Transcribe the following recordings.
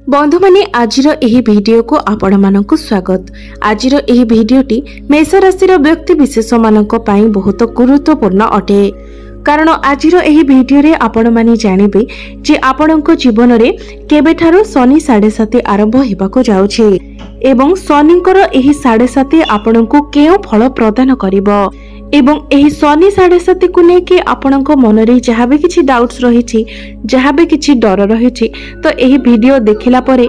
बंधु माने आजिर एही वीडियो को आपण मानकु स्वागत। आजिर एही वीडियोटी मेष राशि व्यक्ति विशेष मानक पई बहुत गुरुत्वपूर्ण अटे। कारण आजिर एही वीडियो रे आपण माने जानिबे जे आपणक जीवन रे केबेठारो शनि 7.5 आरंभ हेबाको जाउछे एवं शनिकर एही 7.5 आपणकु केउ फल प्रदान करिवो एवं एही शनि 7.5 को लेके आपणक मन रे जहाँ भी किछि डाउट्स रहिछि, जहाँ भी किछि डर रहिछि, तो एही वीडियो देखिला परे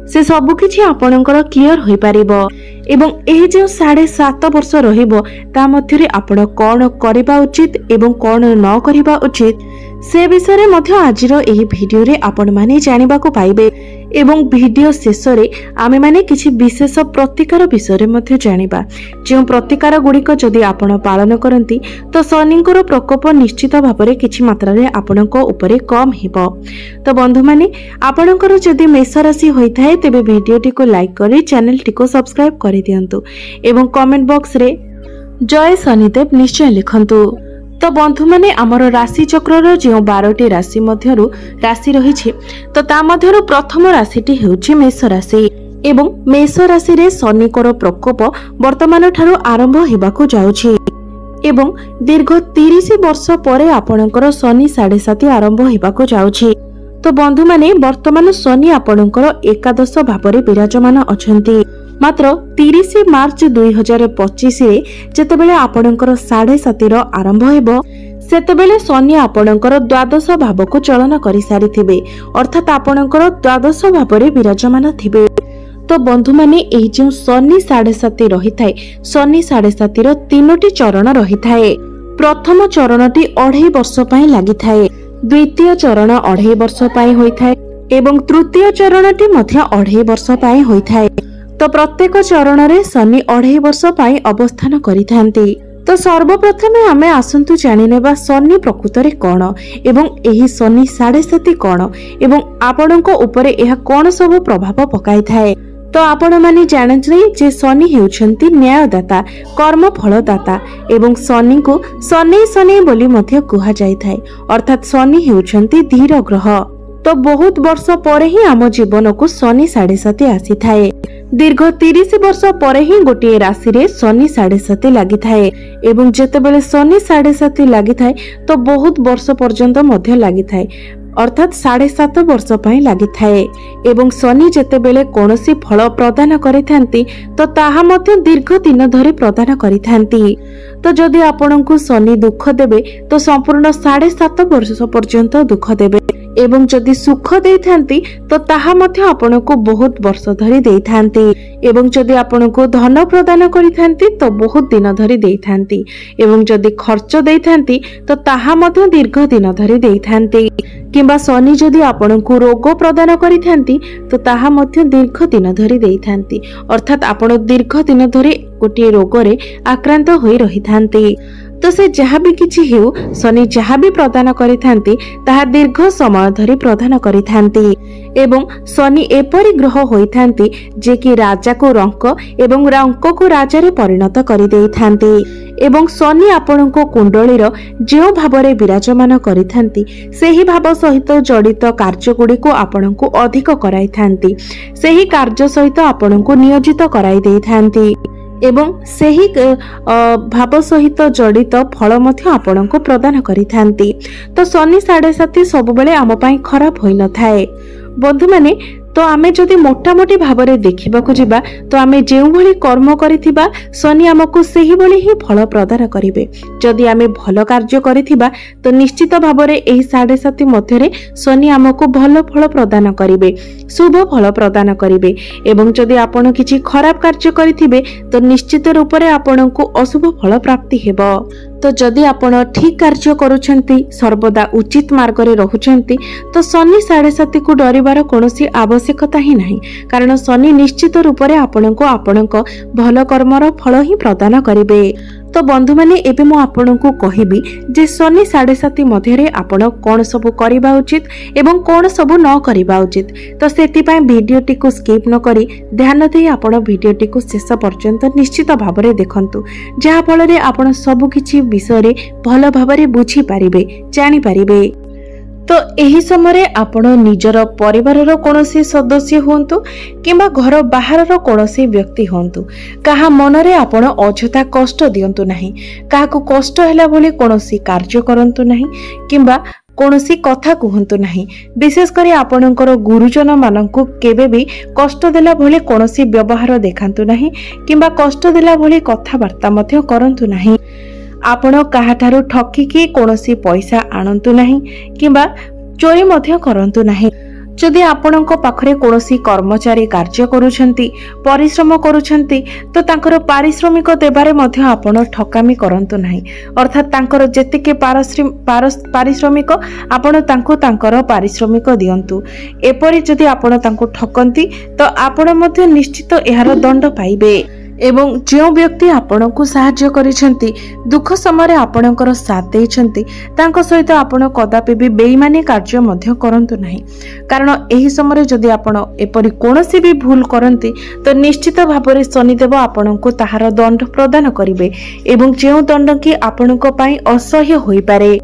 से सब किछि आपणकर क्लियर होई पारिबो एवं एही जे 7.5 वर्ष रहिबो ता मध्य रे आपण कोन करिबा उचित एवं कोन न करिबा उचित से विषय रे मध्य आजिर एही वीडियो रे आपण माने जानिबा को पाइबे एवं वीडियो शेष रे आमे माने किछि विशेष प्रतिकार विषय रे मध्य जानिबा। जे प्रतिकार गुड़िक जदि आपण पालन करंती तो शनिंकर प्रकोप निश्चित भाव में किछि मात्रा रे आपणक उपरे कम हेबो। तो बंधु माने आपणकर जदि मेष राशि होई थाए तेबे वीडियोटी को लाइक करी चैनल टी को सब्सक्राइब करि दियंतु एवं कमेंट बॉक्स रे जय शनिदेव निश्चय लिखंतु। तो बंधु माने आमर राशि चक्र जो 12टी राशि मध्यरु राशि रही तो ता मध्यरु प्रथम राशिटी हेउछि मेष राशि एवं मेष राशि रे शनिकर प्रकोप वर्तमान ठारू आरंभ हेबाकु जाउछि एवं दीर्घ 30 वर्ष परे आपणकर शनि 7.5 आरंभ हेबाकु जाउछि। तो बंधु माने वर्तमान शनि आपणकर एकादश भावरे विराजमान अछंती। मात्र 30 मार्च 2025 रे जेतेबेले आपणकर 7.5 आरंभ हेबो सेतेबेले शनि आपणकर द्वादश भाव को चलन करि सारिथिबे, अर्थात आपणकर द्वादश भावरे विराजमान थिबे। तो बंधु माने एही जे शनि 7.5 रही थाए, शनि 7.5 रो 3टी चरण रही थाए। प्रथम चरणटी 2.5 वर्ष पई लागि थाए, द्वितीय चरण 2.5 वर्ष पई होई थाए एवं तृतीय चरणटी मध्य 2.5 वर्ष पई होई थाए। तो प्रत्येक चरण रे शनि 2.5 वर्ष पई अवस्थान करिथांती। तो सर्वप्रथमे आमे आसंतु जानि नेबा शनि प्रकृत रे कोन एवं एही शनि 7.5 कोन एवं आपणक उपरे एहा कोन सब प्रभाव पकाई थाए। तो आपण माने जानथि जे शनि हेउछंती न्यायदाता, कर्म फलदाता एवं शनि को शनि बोली मध्य कुहा जाय थाए, अर्थात शनि हेउछंती धीर ग्रह। तो बहुत वर्ष परे ही आम जीवन को शनि 7.5 आसी थाए। दीर्घ 30 वर्ष परे ही गोटे राशि रे शनि 7.5 लागि थाए एवं जेतेबेले शनि 7.5 लागि थाए तो बहुत वर्ष पर्यंत मध्य लागि थाए, अर्थात 7.5 वर्ष पई लागि थाए एवं शनि जेतेबेले कोनोसी फल प्रदान करिथांती तो ताहा मध्य दीर्घ दिन धरि प्रदान करिथांती। तो जदि आपनकु शनि दुख देबे तो संपूर्ण 7.5 वर्ष पर्यंत दुख देबे एवं जदि सुख देइथांती तो ताहा मध्य आपनकु बहुत वर्ष धरि देइथांती एवं जदि आपनकु धन प्रदान करिथांती तो बहुत दिन धरि देइथांती एवं जदि खर्च देइथांती तो ताहा मध्य दीर्घ दिन धरि देइथांती। किंबा शनि जदि आपनकु रोग प्रदान करिथांती तो ताहा मध्य दीर्घ दिन धरि देइथांती, अर्थात आपण दीर्घ दिन धरि गोटे रोग रे आक्रांत होई रहिथांती। तो से जहाँ भी किछि हेउ शनि जहाँ भी प्रदान करिथांती ताहा दीर्घ समय धरि प्रदान करिथांती एवं शनि एपरि ग्रह होइथांती जे कि राजा को रंक एवं रंक को राजा रे परिणत करि देइथांती एवं शनि आपणको कुंडली रो जो भावरे विराजमान करिथांती सेही भाव सहित जड़ित कार्य गुडी को आपणको अधिक कराइथांती, सेही कार्य सहित आपणको नियोजित कराइ देइथांती एवं सेही भाव सहित जड़ित फल मध्य आपणको प्रदान करिथांती। तो शनि 7.5 सब बेले आम पई खराब होई न थाए। बंधु माने तो आमे जदि मोटामोटी भावरे देखिबाकु जिबा तो आमे जेउ भली कर्म करिथिबा शनि हमकु सेही भली ही फल प्रदान करिवे। जदि आमे भल कार्य करिथिबा तो निश्चित भावरे एही 7.5 मध्य रे शनि हमकु भल फल प्रदान करिवे, शुभ फल प्रदान करिवे एवं जदि आपण किछि खराब कार्य करिथिबे तो निश्चित रूप रे आपणकु अशुभ फल प्राप्ति हेबो। तो जदि आपण ठीक कार्य करूछंती, सर्वदा उचित मार्ग रे रहुछंती तो शनि 7.5 को डरिबार कोनोसी आवश्यकता ही नहीं, कारण शनि निश्चित रूप रे आपणको आपणक भल कर्मर फल ही प्रदान करिवे। तो बंधु माने एबे मु आपनकु कहिबी जे शनि 7.5 मध्य रे आपण कोन सब करिबा उचित एवं कोन सब न करिबा उचित। तो सेति पय वीडियोटी को स्किप न करी ध्यान देई आपण वीडियोटी को शेष पर्यंत निश्चित भाव रे देखंतु, जहा फल रे आपण सब किछि विषय रे भल भाव रे बुझी पारिबे, जानि पारिबे। तो एही समय आपण निजर परिवार कोनोसी सदस्य हुंतु किंबा घर बाहर कोनोसी व्यक्ति हुंतु कहा मनरे आपण अजथा कष्ट दियंतु नहीं, काहाकू कष्ट हैला भली कोनोसी कार्य करंतु नहीं किंबा कोनोसी कथा कहतु नहीं। विशेष करी आपणकर गुरुजन मानकू केबे भी कष्ट देला भली कोनोसी व्यवहार देखांतु नहीं किंबा कष्ट देला भली कथाबार्ता मध्य करंतु नहीं। आपण काहाठारू ठकिकी कोनोसी पैसा आणंतु नहीं किंबा चोरी मध्य करंतु नहीं। जदि आपणक पाखरे कोनोसी कर्मचारी कार्य करूछंती परिश्रम करूछंती तो तांकर पारिश्रमिक देबारे मध्य आपण ठकामी करंतु नहीं, अर्थात तांकर जेतिके पारिश्रमिक आपण तांको तांकर पारिश्रमिक दियंतु। एपरि जदि आपण तांको ठकंती तो आपण मध्य निश्चित एहार दंड पाइबे। एवं जो व्यक्ति आपण को साहाय्य करिसेंती दुख समय आपणकर साथ देइछंती तांको सहित आपण कदापि भी बेईमानी कार्य मध्य करंतु नहीं, कारण एही समय जदि आपण एपरि कोनोसी भी भूल करंती तो निश्चित भाबरे शनिदेव आपण को ताहार दंड प्रदान करिवे एवं जो दंड की आपणक पई असह्य होई पारे।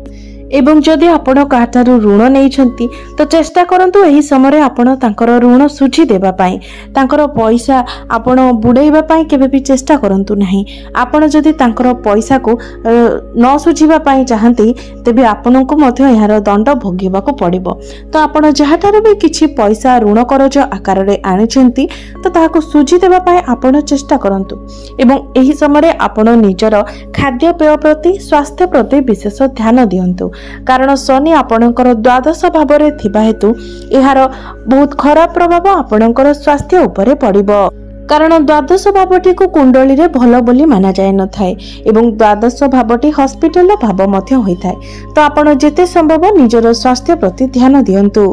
एवं जदि आपण काहाठारू ऋण नैछंती तो चेष्टा करंतु एही समय आपण तांकर ऋण सुझी देबा पई, तांकर पैसा आपण बुडैबा पई केबे भी चेष्टा करंतु नहीं। आपण जदि तांकर पैसा को न सुझीबा पई चाहंती तेबे आपनको मध्य यार दंड भोगिबा को पड़िबो। तो आपण जहाठारू भी किछि पैसा ऋण करज आकार रे आनिछंती तो ताहाको सुझी देबा पई आपण चेष्टा करंतु एवं एही समय आपण निजर खाद्य पेय प्रति स्वास्थ्य प्रति विशेष ध्यान दियंतु, कारण शनि आपणकर द्वादश भाव में थिबा हेतु एहार बहुत खराब प्रभाव आपणकर स्वास्थ्य उपरे पड़िबो। कारण द्वादश भावटी को कुंडली रे भल बोली माना जाय न थाए एवं द्वादश भावटी हॉस्पिटल भाव मध्य होई थाए। तो आपण जेते संभव निजर स्वास्थ्य प्रति ध्यान दियंतु,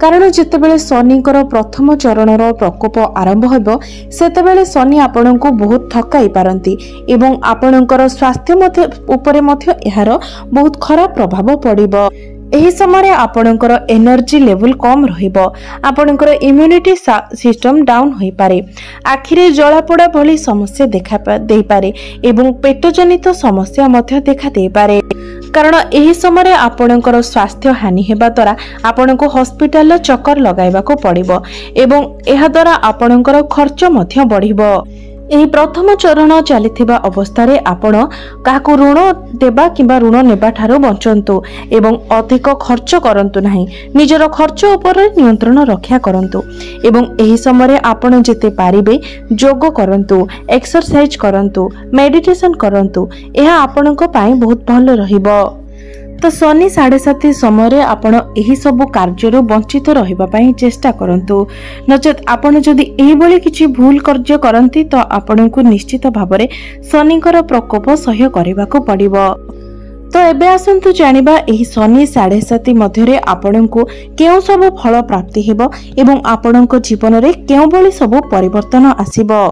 कारण जितेबेले शनिकर प्रथम चरणर प्रकोप आरंभ होबो सेतेबेले शनि आपणको बहुत थकाई पारंती एवं आपणकर स्वास्थ्य मध्य उपरे मध्य एहार बहुत खराब प्रभाव पड़िबो। एही समय आपणकर एनर्जी लेवल कम रहिबो, आपणकर इम्यूनिटी सिस्टम डाउन होई पारे, आखिरे जलापोड़ा भली समस्या देखा दे पारे एवं पेट जनित समस्या मध्य देखा दे पारे। कारण एही समय आपणकर स्वास्थ्य हानि हेबा द्वारा आपणको हॉस्पिटल चक्कर लगाइबा को पड़िबो एवं एहा द्वारा आपणकर खर्च मध्य बढ़िबो। एही प्रथम चरण चलिथिबा अवस्था रे आपण काहाकू ऋण देबा किंबा ऋण नेबा ठारो बंचंतु एवं अधिक खर्च करंतु नाही, निजर खर्च उपर नियंत्रण रक्षा करंतु एवं एही समय आपण जेते पारिबे योग करंतु, एक्सरसाइज करंतु, मेडिटेशन करंतु, एहा आपणको पई बहुत भलो रहिबो। तो शनि 7:30 समय आपण एही सब कार्य वंचित रहिबा पई चेष्टा करंतु, नचेत आपण जदि एही बळी किछि भूल कार्य करंती तो आपणको निश्चित भाबरे शनिकर प्रकोप सह्य करबा को पड़िबो। तो एबे आसंतु जानिबा एही शनि 7:30 मध्यरे आपणको केउ सब फल प्राप्ति हेबो एवं आपणको जीवन रे केउ बळी सब परिवर्तन आसीबो।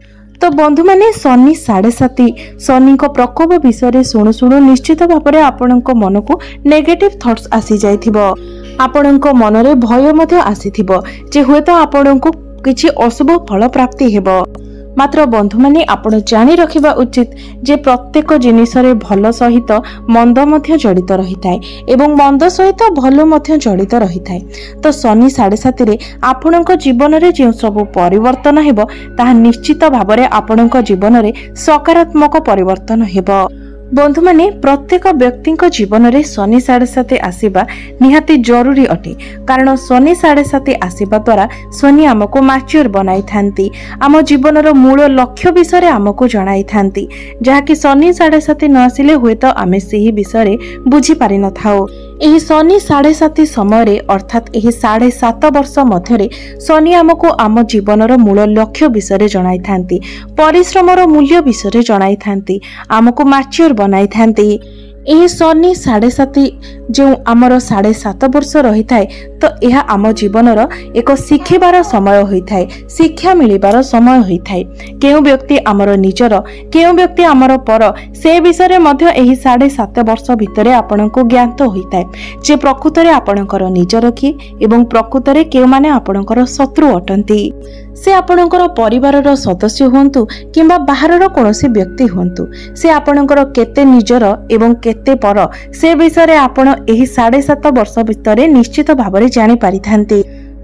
तो बंधु माने शनि 7:30 शनि को प्रकोप विषय शुणु शुणु निश्चित भाव में आपण मन को नेगेटिव थॉट्स आसी जाइथिबो, आपण मन रे भय मध्य आसीथिबो जे हुए तो आपण को किछि अशुभ फल प्राप्ति हेबो। मात्र बंधु माने आपण जानि रखिबा उचित जे प्रत्येक जिनिस रे भल सहित मंद मध्य जड़ित रही थाए एवं मंद सहित भल मध्य जड़ित रही थाए। तो शनि 7:30 रे आपणक जीवन रे जे सब परिवर्तन हेबो ताहा निश्चित भाव में आपणक जीवन रे सकारात्मक परिवर्तन हेबो। बंधु माने प्रत्येक व्यक्ति जीवन रे शनि 7:30 आसीबा निहाती जरूरी अटे, कारण शनि 7:30 आसीबा द्वारा शनि आमको मैच्योर बनाई थांती, आम जीवन रो मूल लक्ष्य विषय आमको जणाई थांती, जहाँकि शनि 7:30 न आसिले हुए तो आमे सेही विषय बुझी पारि न थाओ। एही शनि 7:30 समय अर्थात एही 7.5 वर्ष मध्य शनि आमको आम जीवन रो मूल लक्ष्य विषय जणाई थांती, परिश्रम रो मूल्य विषय जणाई थांती, आमको मैच्योर बनाई थांती। एही शनि 7:30 जो आमर 7.5 वर्ष रही थाए तो यह आम जीवन एक शिखिबार समय होई थाए, शिक्षा मिलिबार समय होई थाए। केउ व्यक्ति आमर निजर केउ व्यक्ति आमर पर से विषय मध्य एही 7.5 वर्ष भितर आपनको ज्ञात होई थाए जे प्रकृत रे आपणकर निजर कि एवं प्रकृत रे केउ माने आपणकर शत्रु अटंती। से आपणकर परिवारर सदस्य हुंतु किंबा बाहरर कोनोसी व्यक्ति हुंतु से आपणकर केते निजर एवं केते पर से विषय आपण एही 7.5 वर्ष भितर निश्चित भाव जानि पारिथांती।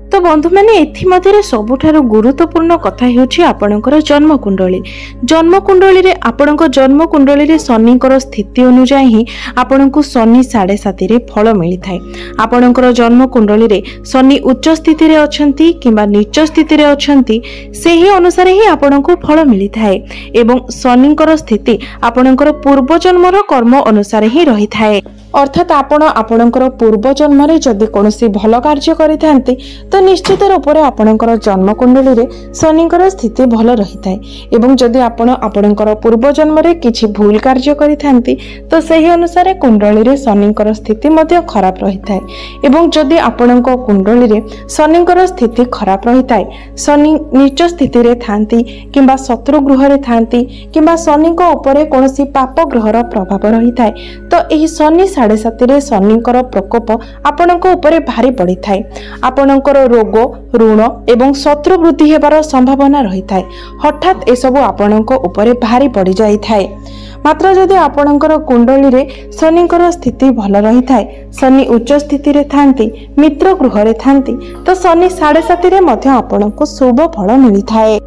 तो बंधु मैंने एथि सबुठारु गुरुत्वपूर्ण कथा हेउछि आपणकर जन्मकुंडली। जन्मकुंडली रे आपणक जन्मकुंडली रे शनिकर स्थिति अनुसार ही आपणकु शनि 7.5 रे फल मिली थाए। आपणकर जन्मकुंडली रे शनि उच्च स्थिति रे अछंती किंबा नीच स्थिति रे अछंती सेही अनुसार ही आपणकु फल मिली थाए एवं शनिकर स्थिति आपणकर पूर्व जन्मर कर्म अनुसार ही रही थाए। अर्थात आपण आपणकर पूर्व जन्म रे जदि कोनोसी भल कार्य करिथांती तो निश्चित रूप से आपणकर जन्मकुंडली रे शनिकर स्थिति भल रही थाए एवं जदि आपण आपणकर पूर्व जन्म रे किछि भूल कार्य करिथांती तो सही अनुसार कुंडली रे शनिकर स्थिति मध्य खराब रही थाए एवं जदि आपणक कुंडली रे शनिकर स्थिति खराब रही थाए शनि नीच स्थिति रे थांती किंबा शत्रु गृह रे थांती किंबा शनिक उपरे कोनोसी पाप ग्रहर प्रभाव रही थाए तो एही शनि 7.5 रे शनिकर प्रकोप आपणक उपरे भारी पड़ी थाए। आपणकर रोग ऋण एवं शत्रु वृद्धि हेबार संभावना रही थाए। हठात एसबु आपणक उपरे भारी पड़ी जाई थाए। मात्र जदि आपणकर कुंडली रे शनिकर स्थिति भल रही थाए शनि उच्च स्थिति रे थांती मित्र गृह रे थांती तो शनि 7.5 रे मध्य आपणको शुभ फल मिली थाए।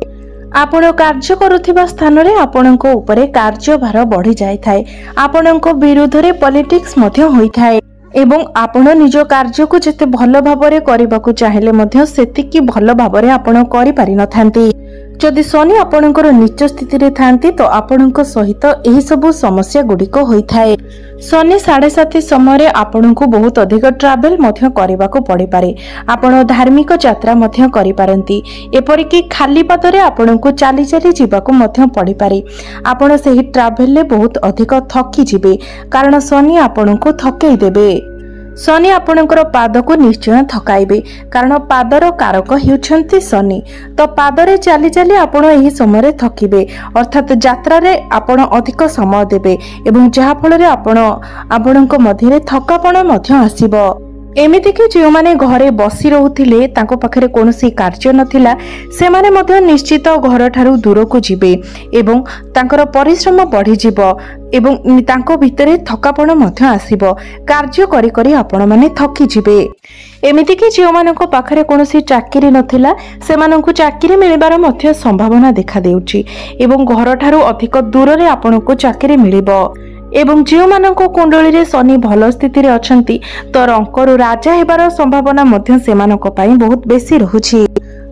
आपण कार्य करुथिबा स्थान रे आपणक उपरे कार्यभार बढ़ी जाय थाए। आपणक विरोध रे पॉलिटिक्स मध्य होई थाए एवं आपण निज कार्य को जते भल भाबरे करिबाकू चाहेले मध्य सेतिकी भल भाबरे आपण करि पारि नथांती। जदि शनि आपणकर नीच स्थिति रे थांती तो आपणक सहित एही सबु समस्या गुडिक होई थाए। शनि 7.5 समय आपणको बहुत अधिक ट्रावेल मध्य करिबाकू पड़ि पारे। आपण धार्मिक यात्रा मध्य करि पारंती एपरिकी खाली पादरे आपणको चाली चाली जीवाकू मध्य पड़ि पारे। आपण सेही ट्रावेल ले बहुत अधिक थकी जिबे कारण शनि आपणको थकै देबे। शनि आपणकर पाद को निश्चय थकाइबे कारण पादर कारक हेउछंती शनि तो पादरे चाली चाली आपण एही समय थकिबे अर्थात यात्रा रे आपण अधिक समय देबे एवं जहा फल रे आपणक मध्यरे थकापण मध्य आसीबो। एमिति कि जो माने घरे बसी रहउथिले तांको पाखरे कोनोसी कार्य नथिला से माने मध्य निश्चित घर ठारू दूर को जिबे एवं तांकर परिश्रम बढ़ी जिवो एवं तांको भितरे थकापण मध्य आसीबो। कार्य करी करी आपण माने थकी जिबे। एमिति कि जो मानको पाखरे कोनोसी चाकरी नथिला से मानको चाकरी मिलिबार मध्य संभावना देखा देउची एवं घर ठारू अधिक दूर रे आपनको चाकरी मिलिबो। एवं जो मानको कुंडली रे शनि भल स्थिति रे अछंती तो रंकरु राजा हेबार संभावना मध्य सेमानको पई बहुत बेसी रहुछि।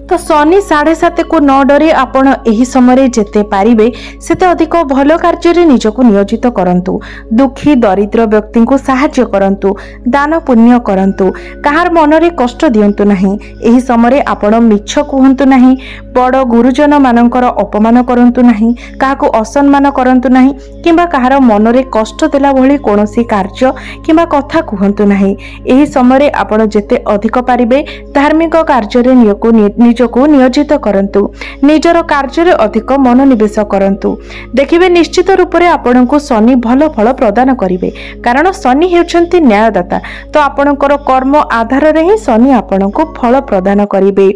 तो शनि 7.5 को न डरे आपण एही समय जेते पारिबे सेते अधिक भल कार्य रे निजको नियोजित करंतु। दुखी दरिद्र व्यक्ति को सहाय्य करंतु दान पुण्य करंतु कहार मन रे कष्ट दियंतु नाही। एही समय आपण मिछ कहंतु नाही बड़ गुरुजन मानकर अपमान करंतु नाही काहाको असम्मान करंतु नाही किंबा कहार मन रे कष्ट देला भली कोनोसी कार्य किंबा कथा कहंतु नाही। एही समय आपण जेते अधिक पारिबे धार्मिक कार्य रे निजको नियोजित करंतु निजर कार्य रे अधिक मनोनिवेश करंतु। देखिबे निश्चित रूप से आपनको शनि भल फल प्रदान करिवे कारण शनि हेउछंती न्यायदाता तो आपणकर कर्म आधार रे ही शनि आपनको फल प्रदान करिवे।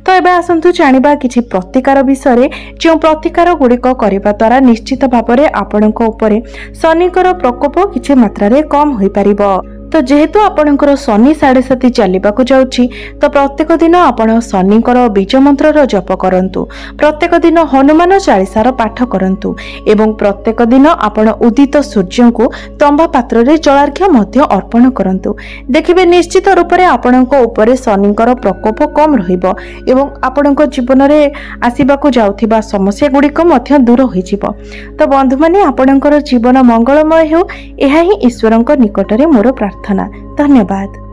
तो एबे आसंतु जानिबा किछि प्रतिकार विषय जो प्रतिकार गुड़िक करबा द्वारा निश्चित भाव में आपणक उपरे शनिकर प्रकोप किछि मात्रा रे कम होई परिबो। तो जेहेतु आपणकर शनि 7.5 चलिबाकू जाउछि तो प्रत्येक दिन आपण शनिकर बीज मंत्र जप करंतु प्रत्येक दिन हनुमान चालीसार पाठ करंतु एवं प्रत्येक दिन आपण उदित सूर्य को तंबा पात्र रे जलार्घ्य मध्य अर्पण करंतु। देखिबे निश्चित रूप से आपणक उपरे शनिकर प्रकोप कम रहिबो एवं आपणक जीवन रे आसीबाकू जाउथिबा समस्या गुड़िक मध्य दूर होई जिवो। तो बंधु माने आपणकर जीवन मंगलमय हो एहा ही ईश्वरक निकट रे मोर प्रार्थना। धन्यवाद।